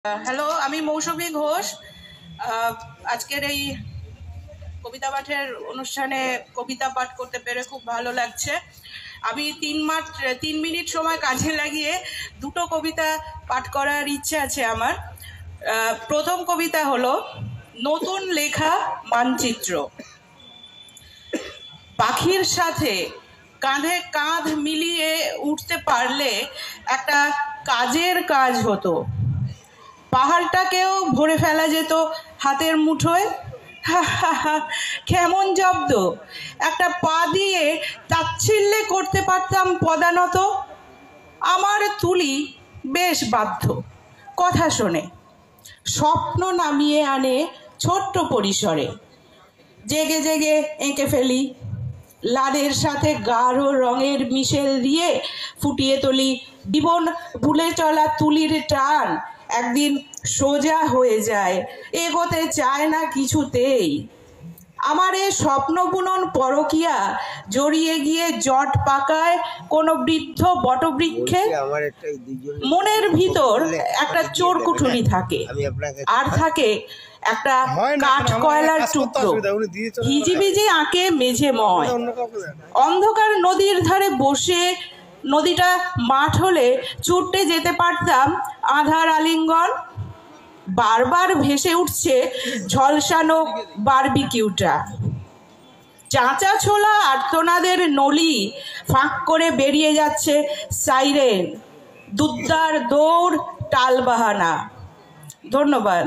Hello, আমি মৌসুমী ঘোষ। আজকের এই কবিতা পাঠের অনুষ্ঠানে কবিতা পাঠ করতে পেরে খুব ভালো লাগছে। আমি 3 মিনিট সময় কাজে লাগিয়ে দুটো কবিতা পাঠ করার ইচ্ছে আছে আমার। প্রথম কবিতা হলো নতুন লেখা মানচিত্র। পাখির সাথে কাঁধে কাঁধ মিলিয়ে উঠতে পারলে একটা কাজের কাজ হতো। পাহাড়টাকেও ভরে ফেলা যেত হাতের মুঠোয়। কেমন জব্দ, একটা পা দিয়ে তাচ্ছিল্যে করতে পারতাম পদানত। আমার তুলি বেশ বাধ্য, কথা শোনে, স্বপ্ন নামিয়ে আনে ছোট্ট পরিসরে। জেগে জেগে এঁকে ফেলি, লাদের সাথে গাঢ় রঙের মিশেল দিয়ে ফুটিয়ে তুলি জীবন ভুলে চলা তুলির টান। একদিন সোজা হয়ে যায়, এগোতে চায় না কিছুতেই। আমার এ স্বপ্ন বুনন পরকিয়া জড়িয়ে গিয়ে জট পাকায় কোনো বৃদ্ধ বটবৃক্ষে। মনের ভিতর একটা চোর কুঠুরি থাকে, আর থাকে একটা কাঠ কয়লার টুকরো। হিজিবিজি আঁকে মেঝেময়। অন্ধকার নদীর ধারে বসে, নদীটা মাঠ হলে ছুটতে যেতে পারতাম আধার আলিঙ্গন। বারবার ভেসে উঠছে ঝলসানো বারবিকিউটা। চাঁচা ছোলা আর্তনাদের নলি ফাঁক করে বেরিয়ে যাচ্ছে সাইরেন। দুদ্দার দৌড়, টালবাহানা। ধন্যবাদ।